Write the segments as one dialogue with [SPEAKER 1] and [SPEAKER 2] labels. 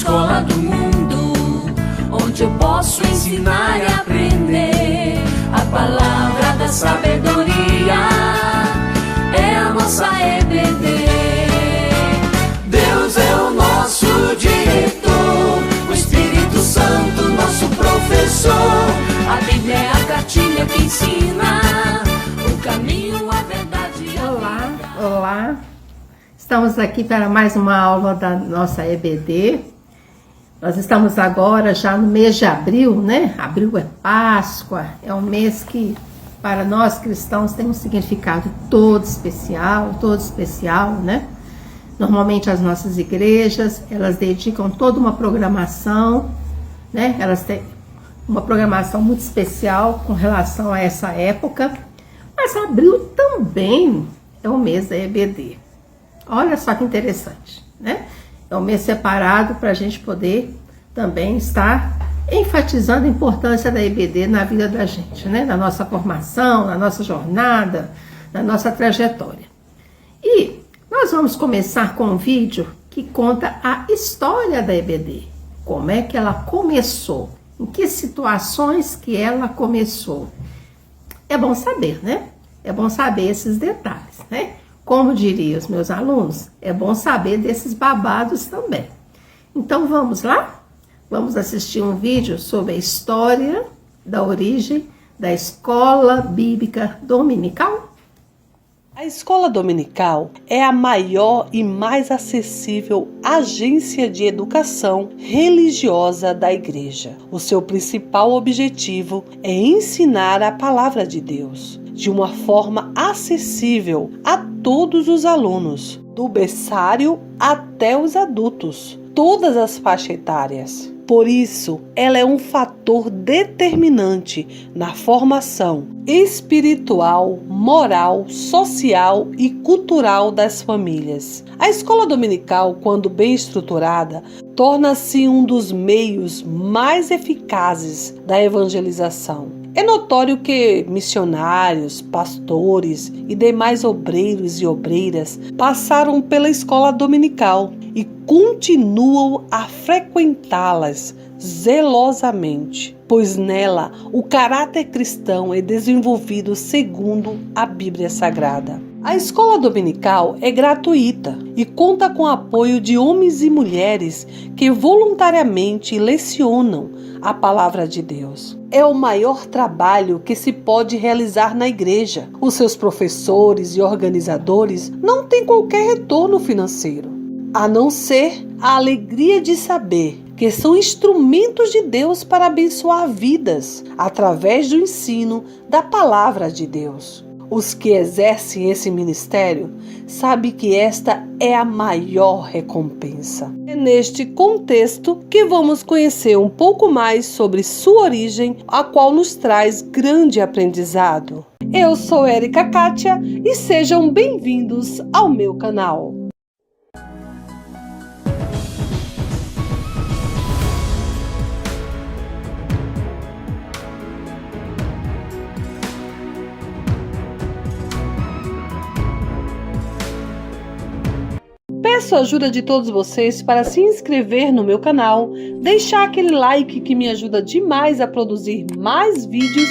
[SPEAKER 1] escola do mundo, onde eu posso ensinar e aprender. A palavra da sabedoria é a nossa EBD. Deus é o nosso diretor, o Espírito Santo nosso professor. A Bíblia é a cartilha que ensina o caminho, a verdade e a vida.
[SPEAKER 2] Olá! Estamos aqui para mais uma aula da nossa EBD. Nós estamos agora já no mês de abril, né? Abril é Páscoa, é um mês que para nós cristãos tem um significado todo especial, né? Normalmente as nossas igrejas, elas dedicam toda uma programação, né? Elas têm uma programação muito especial com relação a essa época. Mas abril também é o mês da EBD. Olha só que interessante, né? É um mês separado para a gente poder também estar enfatizando a importância da EBD na vida da gente, né? Na nossa formação, na nossa jornada, na nossa trajetória. E nós vamos começar com um vídeo que conta a história da EBD. Como é que ela começou? Em que situações que ela começou? É bom saber, né? É bom saber esses detalhes, né? Como diriam os meus alunos, é bom saber desses babados também. Então vamos lá? Vamos assistir um vídeo sobre a história da origem da Escola Bíblica Dominical?
[SPEAKER 3] A Escola Dominical é a maior e mais acessível agência de educação religiosa da Igreja. O seu principal objetivo é ensinar a palavra de Deus de uma forma acessível a todos os alunos, do berçário até os adultos, todas as faixas etárias. Por isso, ela é um fator determinante na formação espiritual, moral, social e cultural das famílias. A escola dominical, quando bem estruturada, torna-se um dos meios mais eficazes da evangelização. É notório que missionários, pastores e demais obreiros e obreiras passaram pela escola dominical e continuam a frequentá-las zelosamente, pois nela o caráter cristão é desenvolvido segundo a Bíblia Sagrada. A escola dominical é gratuita e conta com o apoio de homens e mulheres que voluntariamente lecionam a palavra de Deus. É o maior trabalho que se pode realizar na igreja. Os seus professores e organizadores não têm qualquer retorno financeiro, a não ser a alegria de saber que são instrumentos de Deus para abençoar vidas através do ensino da palavra de Deus. Os que exercem esse ministério sabem que esta é a maior recompensa. É neste contexto que vamos conhecer um pouco mais sobre sua origem, a qual nos traz grande aprendizado. Eu sou Érica Kátia e sejam bem-vindos ao meu canal. Peço a ajuda de todos vocês para se inscrever no meu canal, deixar aquele like que me ajuda demais a produzir mais vídeos,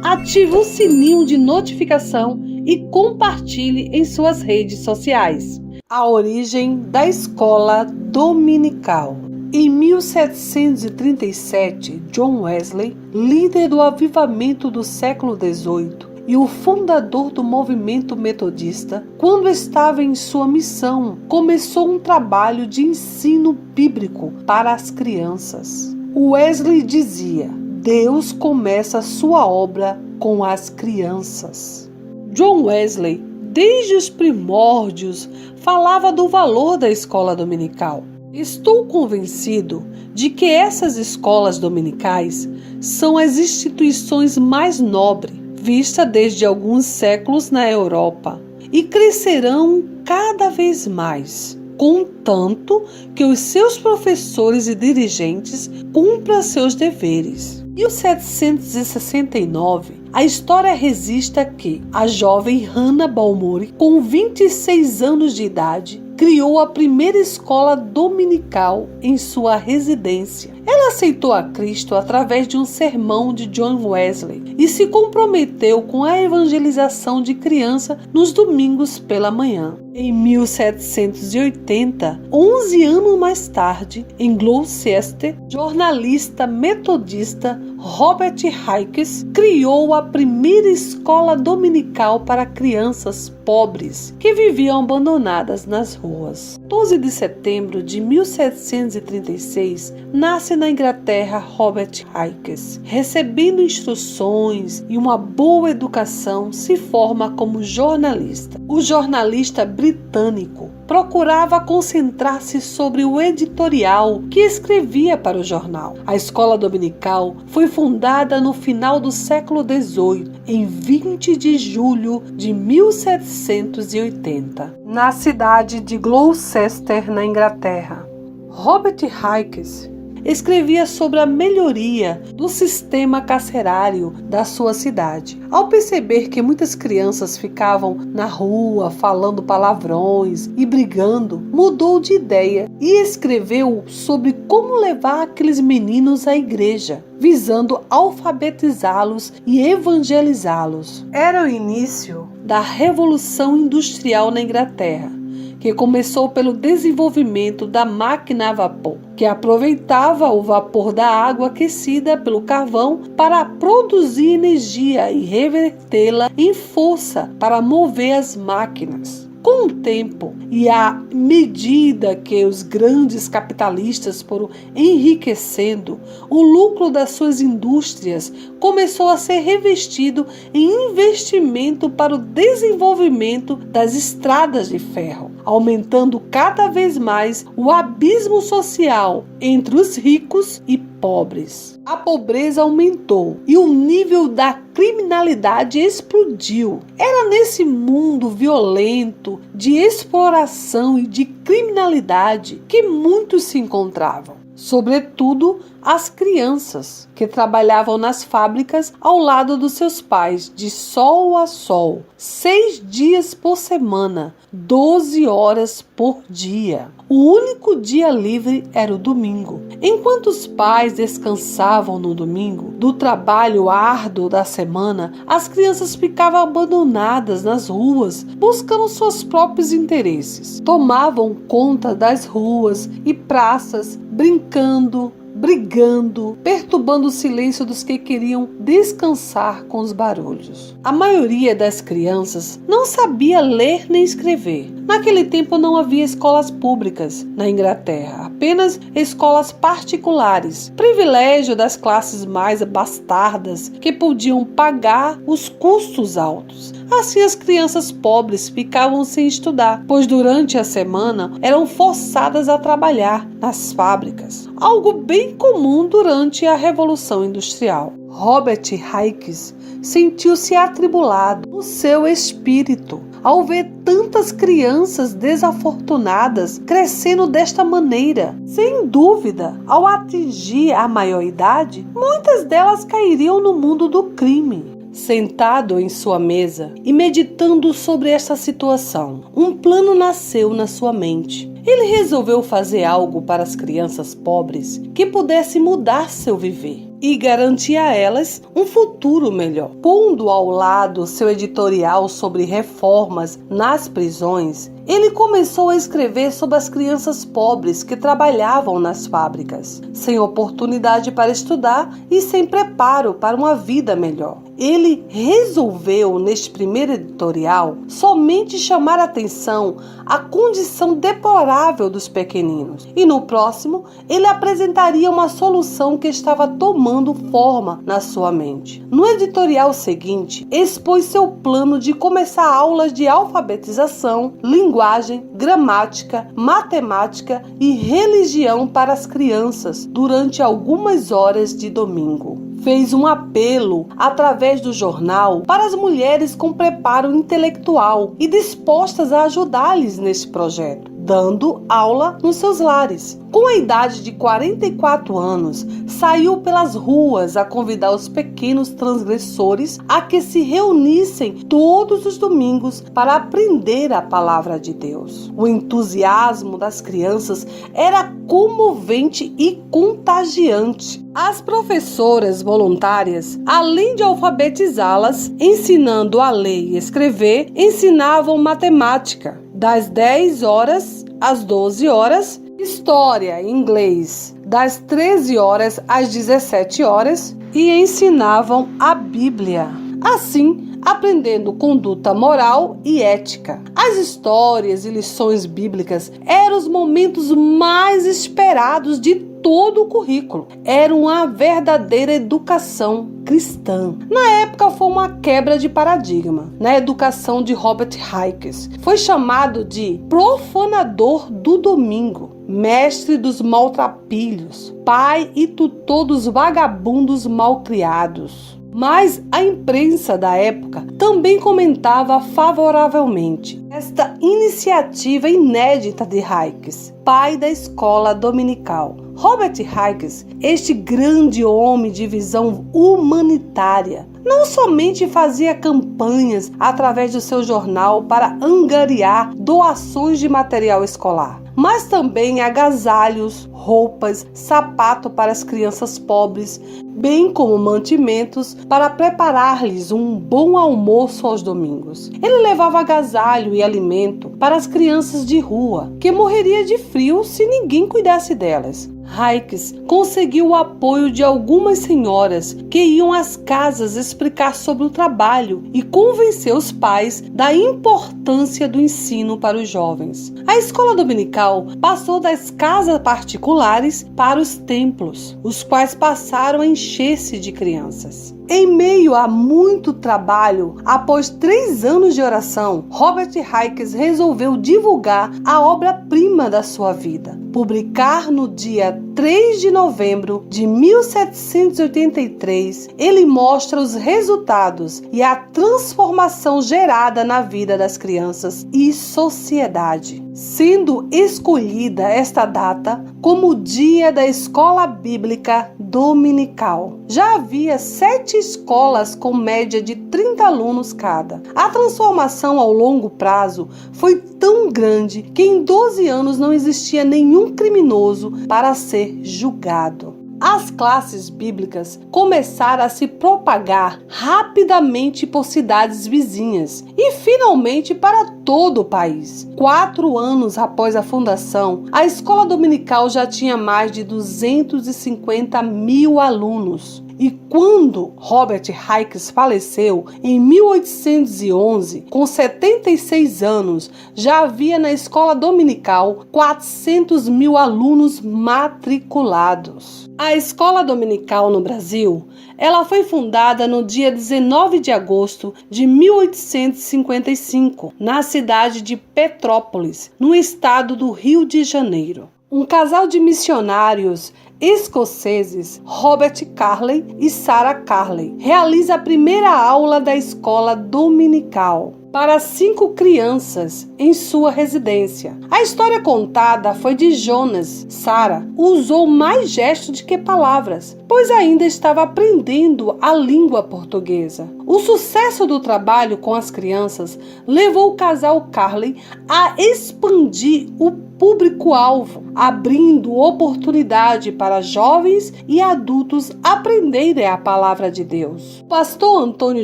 [SPEAKER 3] ative o sininho de notificação e compartilhe em suas redes sociais. A origem da escola dominical. Em 1737, John Wesley, líder do avivamento do século XVIII, e o fundador do movimento metodista, quando estava em sua missão, começou um trabalho de ensino bíblico para as crianças. Wesley dizia: Deus começa sua obra com as crianças. John Wesley, desde os primórdios, falava do valor da escola dominical. Estou convencido de que essas escolas dominicais são as instituições mais nobres vista desde alguns séculos na Europa e crescerão cada vez mais, contanto que os seus professores e dirigentes cumpram seus deveres. Em 1769, a história registra que a jovem Hannah Balmore, com 26 anos de idade, criou a primeira escola dominical em sua residência. Ela aceitou a Cristo através de um sermão de John Wesley e se comprometeu com a evangelização de crianças nos domingos pela manhã. Em 1780, 11 anos mais tarde, em Gloucester, jornalista metodista Robert Hykes criou a primeira escola dominical para crianças pobres que viviam abandonadas nas ruas. 12 de setembro de 1736, nasce na Inglaterra Robert Hykes. Recebendo instruções e uma boa educação, se forma como jornalista. O jornalista britânico procurava concentrar-se sobre o editorial que escrevia para o jornal. A escola dominical foi fundada no final do século XVIII, em 20 de julho de 1780, na cidade de Gloucester, na Inglaterra. Robert Hykes escrevia sobre a melhoria do sistema carcerário da sua cidade. Ao perceber que muitas crianças ficavam na rua falando palavrões e brigando, mudou de ideia e escreveu sobre como levar aqueles meninos à igreja, visando alfabetizá-los e evangelizá-los. Era o início da Revolução Industrial na Inglaterra, que começou pelo desenvolvimento da máquina a vapor, que aproveitava o vapor da água aquecida pelo carvão para produzir energia e revertê-la em força para mover as máquinas. Com o tempo e à medida que os grandes capitalistas foram enriquecendo, o lucro das suas indústrias começou a ser revestido em investimento para o desenvolvimento das estradas de ferro, aumentando cada vez mais o abismo social entre os ricos e pobres. A pobreza aumentou e o nível da criminalidade explodiu. Era nesse mundo violento de exploração e de criminalidade que muitos se encontravam, sobretudo as crianças que trabalhavam nas fábricas ao lado dos seus pais, de sol a sol, 6 dias por semana, 12 horas por dia. O único dia livre era o domingo. Enquanto os pais descansavam no domingo do trabalho árduo da semana, as crianças ficavam abandonadas nas ruas, buscando seus próprios interesses. Tomavam conta das ruas e praças, brincando, brigando, perturbando o silêncio dos que queriam descansar com os barulhos. A maioria das crianças não sabia ler nem escrever. Naquele tempo não havia escolas públicas na Inglaterra, apenas escolas particulares, privilégio das classes mais bastardas que podiam pagar os custos altos. Assim as crianças pobres ficavam sem estudar, pois durante a semana eram forçadas a trabalhar nas fábricas, algo bem comum durante a Revolução Industrial. Robert Hykes sentiu-se atribulado no seu espírito ao ver tantas crianças desafortunadas crescendo desta maneira. Sem dúvida, ao atingir a maioridade, muitas delas cairiam no mundo do crime. Sentado em sua mesa e meditando sobre essa situação, um plano nasceu na sua mente. Ele resolveu fazer algo para as crianças pobres que pudesse mudar seu viver e garantir a elas um futuro melhor. Pondo ao lado seu editorial sobre reformas nas prisões, ele começou a escrever sobre as crianças pobres que trabalhavam nas fábricas, sem oportunidade para estudar e sem preparo para uma vida melhor. Ele resolveu, neste primeiro editorial, somente chamar a atenção à condição deplorável dos pequeninos. E no próximo, ele apresentaria uma solução que estava tomando forma na sua mente. No editorial seguinte, expôs seu plano de começar aulas de alfabetização, linguagem, gramática, matemática e religião para as crianças durante algumas horas de domingo. Fez um apelo através do jornal para as mulheres com preparo intelectual e dispostas a ajudá-lhes nesse projeto. dando aula nos seus lares. Com a idade de 44 anos, saiu pelas ruas a convidar os pequenos transgressores a que se reunissem todos os domingos para aprender a palavra de Deus. O entusiasmo das crianças era comovente e contagiante. As professoras voluntárias, além de alfabetizá-las, ensinando a ler e escrever, ensinavam matemática, das 10 horas às 12 horas, história em inglês, das 13 horas às 17 horas, e ensinavam a Bíblia. Assim, aprendendo conduta moral e ética. As histórias e lições bíblicas eram os momentos mais esperados de todo o currículo. Era uma verdadeira educação cristã. Na época foi uma quebra de paradigma. Na educação de Robert Hikes, foi chamado de profanador do domingo, mestre dos maltrapilhos, pai e tutor dos vagabundos malcriados. Mas a imprensa da época também comentava favoravelmente esta iniciativa inédita de Hikes, pai da escola dominical. Robert Hikes, este grande homem de visão humanitária, não somente fazia campanhas através do seu jornal para angariar doações de material escolar, mas também agasalhos, roupas, sapato para as crianças pobres, bem como mantimentos para preparar-lhes um bom almoço aos domingos. Ele levava agasalho e alimento para as crianças de rua, que morreriam de frio se ninguém cuidasse delas. Hikes conseguiu o apoio de algumas senhoras que iam às casas explicar sobre o trabalho e convencer os pais da importância do ensino para os jovens. A escola dominical passou das casas particulares para os templos, os quais passaram a encher-se de crianças. Em meio a muito trabalho, após 3 anos de oração, Robert Hikes resolveu divulgar a obra-prima da sua vida. Publicar no dia 3 de novembro de 1783, ele mostra os resultados e a transformação gerada na vida das crianças e sociedade, sendo escolhida esta data como o dia da escola bíblica dominical. Já havia 7 escolas com média de 30 alunos cada. A transformação ao longo prazo foi tão grande que em 12 anos não existia nenhum criminoso para ser julgado. As classes bíblicas começaram a se propagar rapidamente por cidades vizinhas e finalmente para todo o país. 4 anos após a fundação, a escola dominical já tinha mais de 250 mil alunos. E quando Robert Hikes faleceu em 1811, com 76 anos, já havia na escola dominical 400 mil alunos matriculados. A escola dominical no Brasil, ela foi fundada no dia 19 de agosto de 1855, na cidade de Petrópolis, no estado do Rio de Janeiro. Um casal de missionários escoceses, Robert Carley e Sarah Carley, realiza a primeira aula da escola dominical para 5 crianças em sua residência. A história contada foi de Jonas. Sarah usou mais gestos do que palavras, pois ainda estava aprendendo a língua portuguesa. O sucesso do trabalho com as crianças levou o casal Carley a expandir o público-alvo, abrindo oportunidade para jovens e adultos aprenderem a palavra de Deus. O pastor Antônio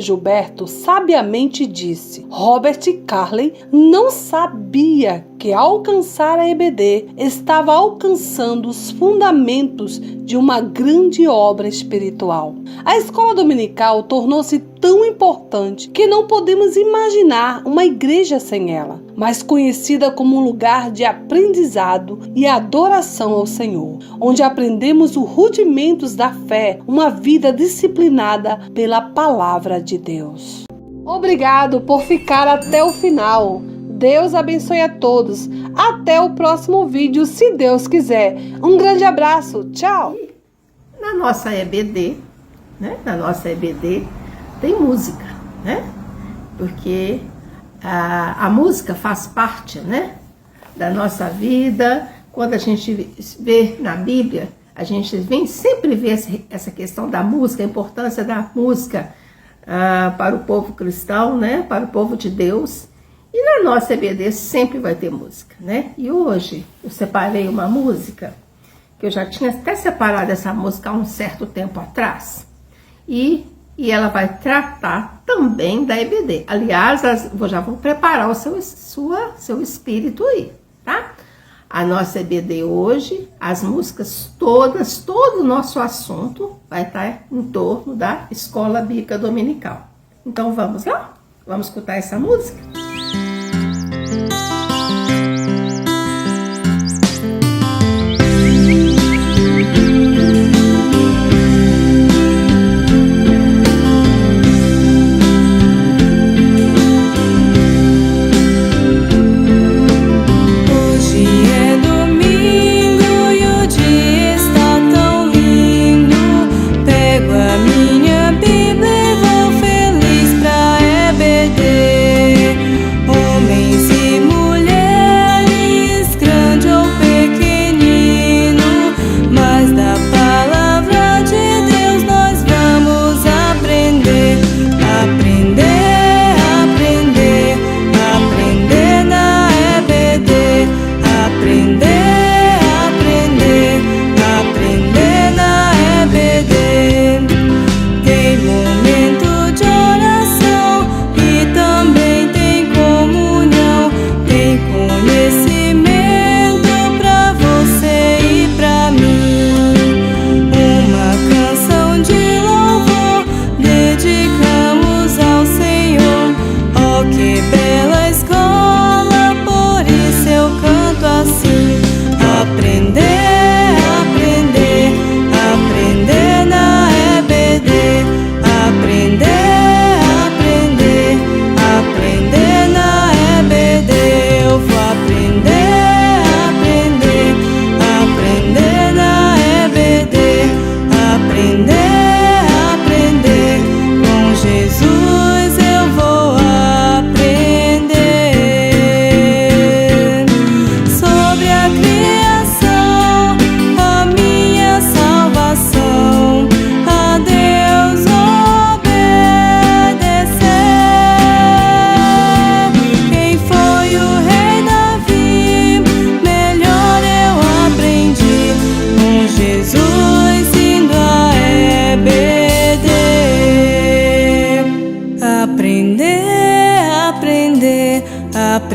[SPEAKER 3] Gilberto sabiamente disse: Robert Carley não sabia que ao alcançar a EBD estava alcançando os fundamentos de uma grande obra espiritual. A escola dominical tornou-se tão importante que não podemos imaginar uma igreja sem ela, mas conhecida como um lugar de aprendizado e adoração ao Senhor, onde aprendemos os rudimentos da fé, uma vida disciplinada pela palavra de Deus. Obrigado por ficar até o final. Deus abençoe a todos. Até o próximo vídeo, se Deus quiser. Um grande abraço. Tchau.
[SPEAKER 2] Na nossa EBD, tem música, né? Porque a música faz parte, né, da nossa vida. Quando a gente vê na Bíblia, a gente sempre vê essa questão da música, a importância da música para o povo cristão, né? Para o povo de Deus. E na nossa EBD sempre vai ter música, né? E hoje eu separei uma música, que eu já tinha até separado essa música há um certo tempo atrás. E ela vai tratar também da EBD. Aliás, já vou preparar o seu espírito aí, tá? A nossa EBD hoje, as músicas todas, todo o nosso assunto vai estar em torno da Escola Bíblica Dominical. Então vamos lá? Vamos escutar essa música?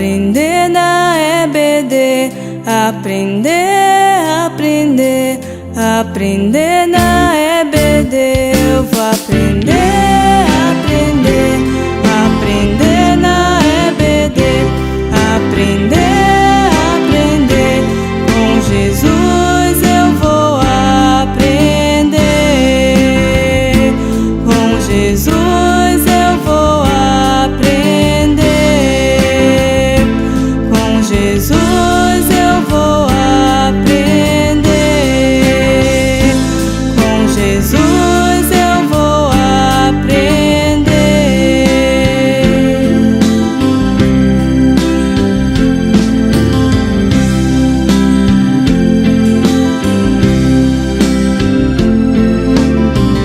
[SPEAKER 1] Aprender na EBD, aprender na EBD. Eu vou aprender na EBD, aprender com Jesus. Eu vou aprender com Jesus. Eu vou aprender com Jesus. Eu vou aprender com Jesus. Eu vou aprender.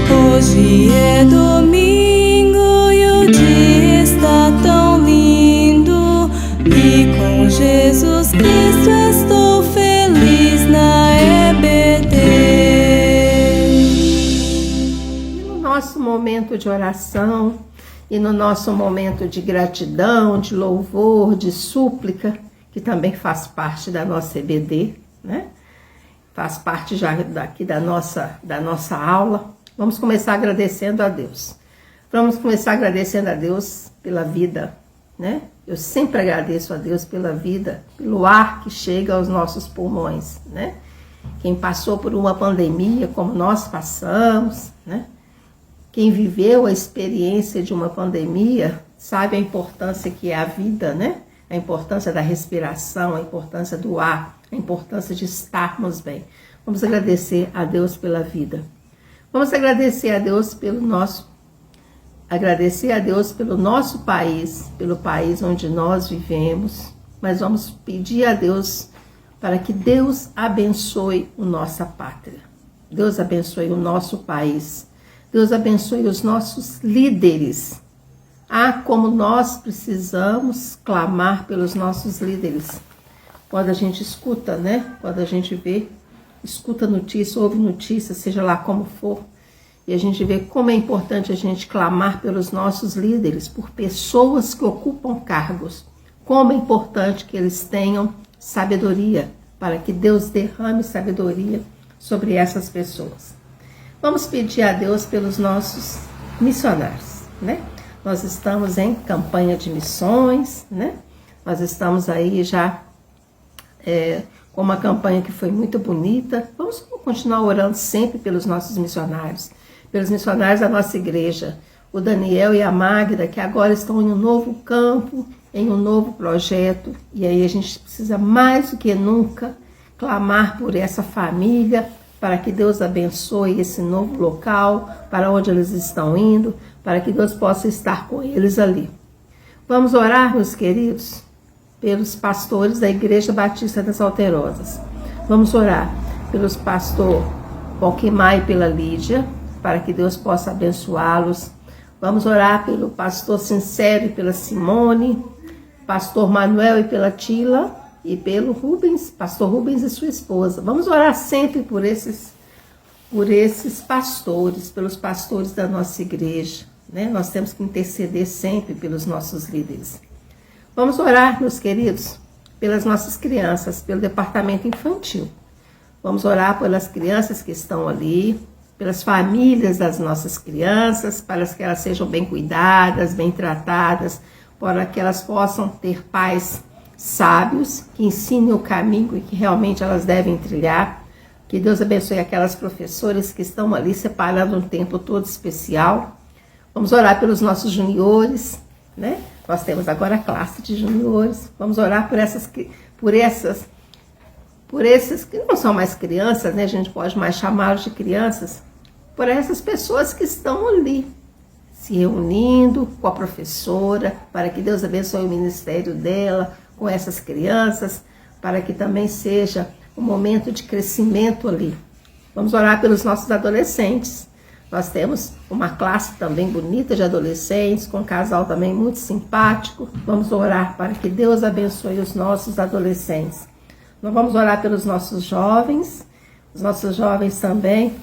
[SPEAKER 1] Hoje é domingo e o dia está tão lindo, e com Jesus Cristo estou feliz na EBD.
[SPEAKER 2] No nosso momento de oração e no nosso momento de gratidão, de louvor, de súplica, que também faz parte da nossa EBD, né? Faz parte já daqui da nossa aula. Vamos começar agradecendo a Deus. Vamos começar agradecendo a Deus pela vida, né? Eu sempre agradeço a Deus pela vida, pelo ar que chega aos nossos pulmões, né? Quem passou por uma pandemia como nós passamos, né? Quem viveu a experiência de uma pandemia sabe a importância que é a vida, né? A importância da respiração, a importância do ar, a importância de estarmos bem. Vamos agradecer a Deus pela vida. Vamos agradecer a Deus pelo nosso país, pelo país onde nós vivemos, mas vamos pedir a Deus para que Deus abençoe a nossa pátria. Deus abençoe o nosso país. Deus abençoe os nossos líderes. Como nós precisamos clamar pelos nossos líderes. Quando a gente escuta, né? Quando a gente vê, escuta notícia, ouve notícia, seja lá como for, e a gente vê como é importante a gente clamar pelos nossos líderes, por pessoas que ocupam cargos. Como é importante que eles tenham sabedoria, para que Deus derrame sabedoria sobre essas pessoas. Vamos pedir a Deus pelos nossos missionários, né? Nós estamos em campanha de missões, né? Nós estamos aí já com uma campanha que foi muito bonita. Vamos continuar orando sempre pelos nossos missionários, pelos missionários da nossa igreja, o Daniel e a Magda, que agora estão em um novo campo, em um novo projeto, e aí a gente precisa mais do que nunca clamar por essa família, para que Deus abençoe esse novo local, para onde eles estão indo, para que Deus possa estar com eles ali. Vamos orar, meus queridos, pelos pastores da Igreja Batista das Alterosas. Vamos orar pelos pastor Valquimar e pela Lídia, para que Deus possa abençoá-los. Vamos orar pelo pastor Sincero e pela Simone, pastor Manuel e pela Tila, e pelo Rubens, pastor Rubens e sua esposa. Vamos orar sempre por esses pastores, pelos pastores da nossa igreja, né? Nós temos que interceder sempre pelos nossos líderes. Vamos orar, meus queridos, pelas nossas crianças, pelo departamento infantil. Vamos orar pelas crianças que estão ali, pelas famílias das nossas crianças, para que elas sejam bem cuidadas, bem tratadas, para que elas possam ter pais sábios, que ensinem o caminho e que realmente elas devem trilhar. Que Deus abençoe aquelas professoras que estão ali separando um tempo todo especial. Vamos orar pelos nossos juniores, né? Nós temos agora a classe de juniores. Vamos orar por essas que não são mais crianças, né? A gente pode mais chamá-los de crianças, por essas pessoas que estão ali, se reunindo com a professora, para que Deus abençoe o ministério dela, com essas crianças, para que também seja um momento de crescimento ali. Vamos orar pelos nossos adolescentes. Nós temos uma classe também bonita de adolescentes, com um casal também muito simpático. Vamos orar para que Deus abençoe os nossos adolescentes. Nós vamos orar pelos nossos jovens. Os nossos jovens também,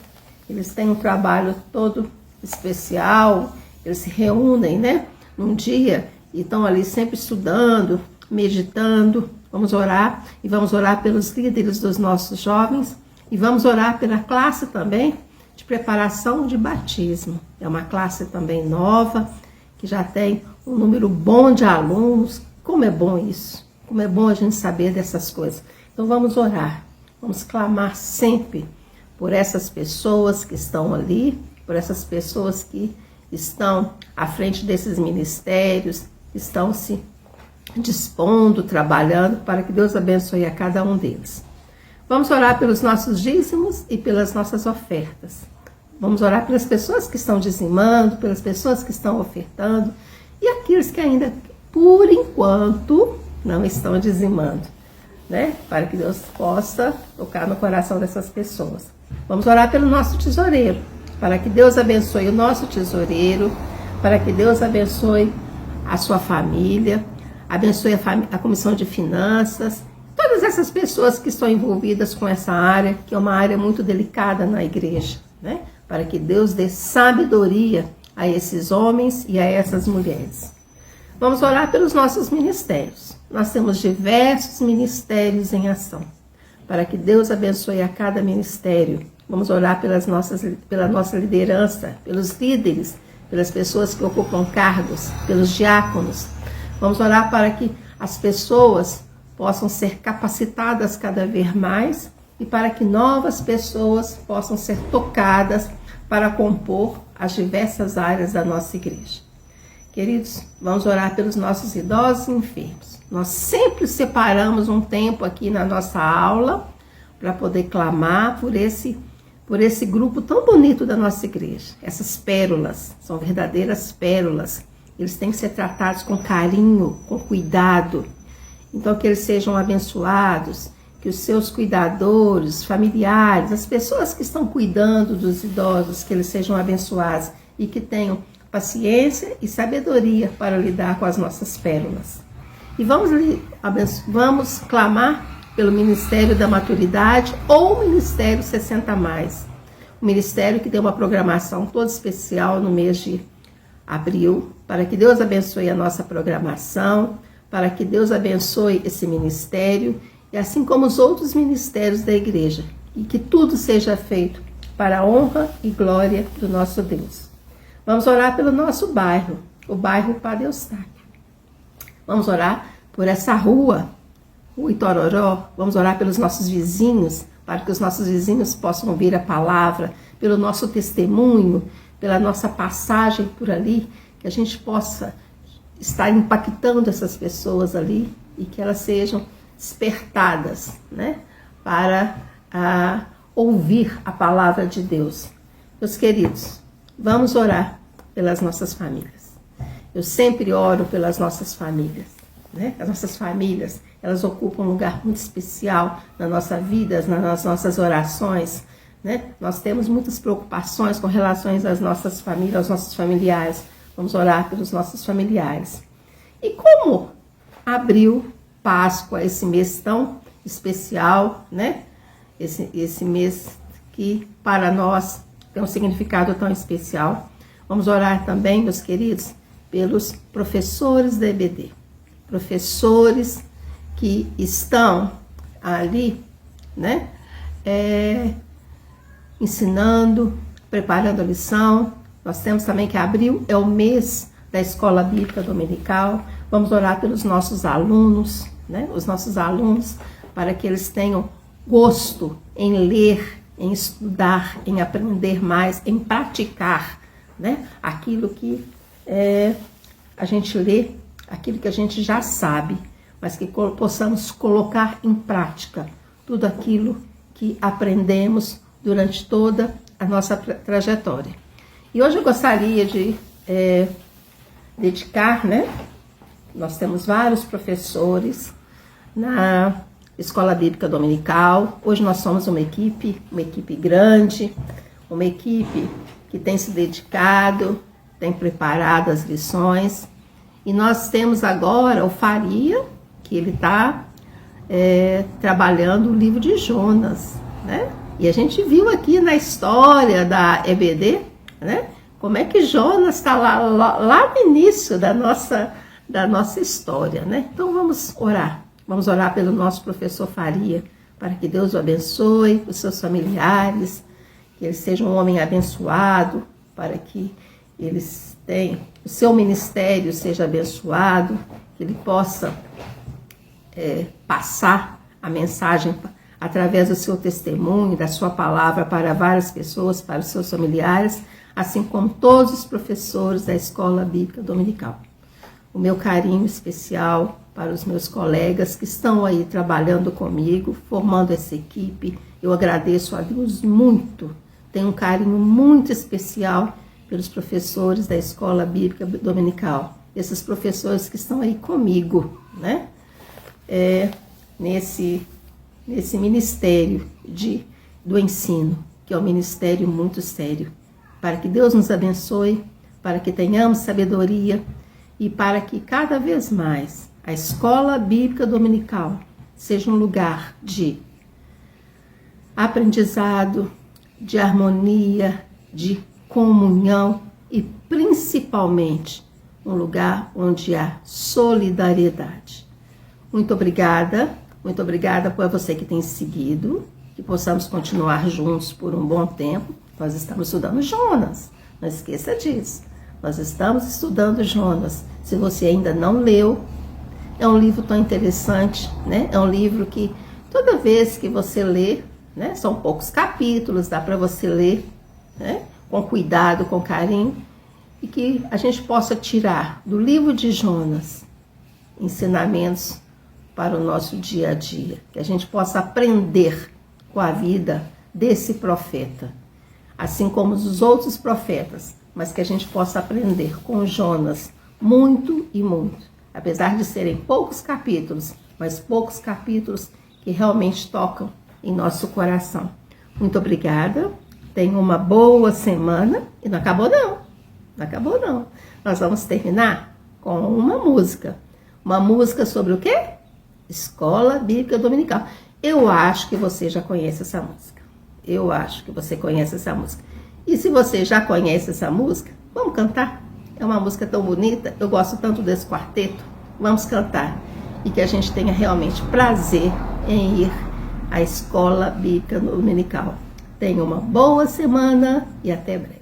[SPEAKER 2] eles têm um trabalho todo especial. Eles se reúnem, né, num dia e estão ali sempre estudando, meditando. Vamos orar e vamos orar pelos líderes dos nossos jovens e vamos orar pela classe também de preparação de batismo. É uma classe também nova, que já tem um número bom de alunos. Como é bom isso, como é bom a gente saber dessas coisas. Então vamos orar, vamos clamar sempre por essas pessoas que estão ali, por essas pessoas que estão à frente desses ministérios, estão se dispondo, trabalhando, para que Deus abençoe a cada um deles. Vamos orar pelos nossos dízimos e pelas nossas ofertas. Vamos orar pelas pessoas que estão dizimando, pelas pessoas que estão ofertando e aqueles que ainda, por enquanto, não estão dizimando, né? Para que Deus possa tocar no coração dessas pessoas. Vamos orar pelo nosso tesoureiro, para que Deus abençoe o nosso tesoureiro, para que Deus abençoe a sua família, abençoe a comissão de finanças, todas essas pessoas que estão envolvidas com essa área, que é uma área muito delicada na igreja, né? Para que Deus dê sabedoria a esses homens e a essas mulheres. Vamos orar pelos nossos ministérios. Nós temos diversos ministérios em ação, para que Deus abençoe a cada ministério. Vamos orar pela nossa liderança, pelos líderes, pelas pessoas que ocupam cargos, pelos diáconos. Vamos orar para que as pessoas possam ser capacitadas cada vez mais e para que novas pessoas possam ser tocadas para compor as diversas áreas da nossa igreja. Queridos, vamos orar pelos nossos idosos e enfermos. Nós sempre separamos um tempo aqui na nossa aula para poder clamar por esse grupo tão bonito da nossa igreja. Essas pérolas, são verdadeiras pérolas. Eles têm que ser tratados com carinho, com cuidado. Então, que eles sejam abençoados, que os seus cuidadores, familiares, as pessoas que estão cuidando dos idosos, que eles sejam abençoados e que tenham paciência e sabedoria para lidar com as nossas pérolas. E vamos clamar pelo Ministério da Maturidade ou o Ministério 60+. O ministério que tem uma programação toda especial no mês de abril, para que Deus abençoe a nossa programação, para que Deus abençoe esse ministério, e assim como os outros ministérios da igreja, e que tudo seja feito para a honra e glória do nosso Deus. Vamos orar pelo nosso bairro, o bairro Padre Eustáquio. Vamos orar por essa rua Itororó. Vamos orar pelos nossos vizinhos, para que os nossos vizinhos possam ouvir a palavra, pelo nosso testemunho, pela nossa passagem por ali, que a gente possa estar impactando essas pessoas ali e que elas sejam despertadas, né, para ouvir a palavra de Deus. Meus queridos, vamos orar pelas nossas famílias. Eu sempre oro pelas nossas famílias, né? As nossas famílias, elas ocupam um lugar muito especial na nossa vida, nas nossas orações, né? Nós temos muitas preocupações com relação às nossas famílias, aos nossos familiares. Vamos orar pelos nossos familiares. E como abril, Páscoa, esse mês tão especial, né? Esse mês que para nós tem um significado tão especial. Vamos orar também, meus queridos, pelos professores da EBD. Professores que estão ali, né? Ensinando, preparando a lição. Nós temos também que abril é o mês da Escola Bíblica Dominical. Vamos orar pelos nossos alunos, né? Os nossos alunos, para que eles tenham gosto em ler, em estudar, em aprender mais, em praticar, né? Aquilo que a gente lê, aquilo que a gente já sabe, mas que possamos colocar em prática tudo aquilo que aprendemos durante toda a nossa trajetória. E hoje eu gostaria de dedicar, né? Nós temos vários professores na Escola Bíblica Dominical. Hoje nós somos uma equipe grande, uma equipe que tem se dedicado, tem preparado as lições. E nós temos agora o Faria, que ele está trabalhando o livro de Jonas, né? E a gente viu aqui na história da EBD, né? Como é que Jonas está lá no início da nossa história, né? Então vamos orar. Vamos orar pelo nosso professor Faria, para que Deus o abençoe, os seus familiares, que ele seja um homem abençoado, para que eles tenham, o seu ministério seja abençoado, que ele possa passar a mensagem através do seu testemunho, da sua palavra para várias pessoas, para os seus familiares, assim como todos os professores da Escola Bíblica Dominical. O meu carinho especial para os meus colegas que estão aí trabalhando comigo, formando essa equipe. Eu agradeço a Deus muito, tenho um carinho muito especial pelos professores da Escola Bíblica Dominical, esses professores que estão aí comigo, né? Nesse ministério do ensino, que é um ministério muito sério, para que Deus nos abençoe, para que tenhamos sabedoria e para que cada vez mais a Escola Bíblica Dominical seja um lugar de aprendizado, de harmonia, de comunhão e principalmente um lugar onde há solidariedade. Muito obrigada por você que tem seguido, que possamos continuar juntos por um bom tempo. Nós estamos estudando Jonas, não esqueça disso. Nós estamos estudando Jonas. Se você ainda não leu, é um livro tão interessante, né? É um livro que toda vez que você lê, né? São poucos capítulos, dá para você ler, né? Com cuidado, com carinho, e que a gente possa tirar do livro de Jonas ensinamentos para o nosso dia a dia, que a gente possa aprender com a vida desse profeta, assim como os outros profetas, mas que a gente possa aprender com Jonas muito e muito. Apesar de serem poucos capítulos, mas poucos capítulos que realmente tocam em nosso coração. Muito obrigada, tenha uma boa semana, e não acabou não, nós vamos terminar com uma música sobre o quê? Escola Bíblica Dominical. Eu acho que você já conhece essa música, e se você já conhece essa música, vamos cantar? É uma música tão bonita, eu gosto tanto desse quarteto, vamos cantar, e que a gente tenha realmente prazer em ir à Escola Bíblica Dominical. Tenha uma boa semana e até breve.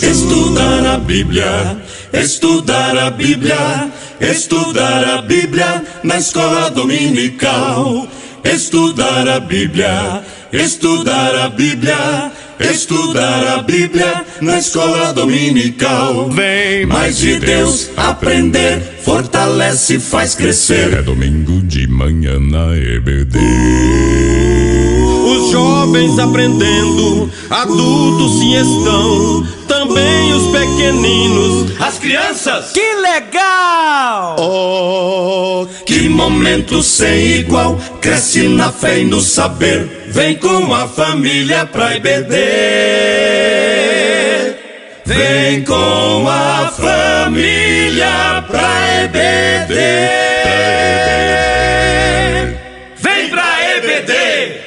[SPEAKER 4] Estudar a Bíblia, estudar a Bíblia, estudar a Bíblia na escola dominical. Estudar a Bíblia, estudar a Bíblia, estudar a Bíblia na escola dominical. Vem mais de Deus aprender, fortalece e faz crescer. É domingo de manhã na EBD. Os jovens aprendendo, adultos sim estão, também os pequeninos, as crianças.
[SPEAKER 5] Que legal!
[SPEAKER 4] Oh, que momento sem igual, cresce na fé e no saber, vem com a família pra EBD. Vem com a família pra EBD. Vem pra EBD.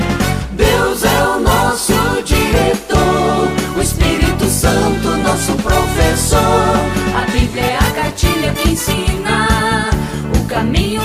[SPEAKER 1] Deus é o nosso diretor, o Espírito Santo nosso professor. A Bíblia é a cartilha que ensina o caminho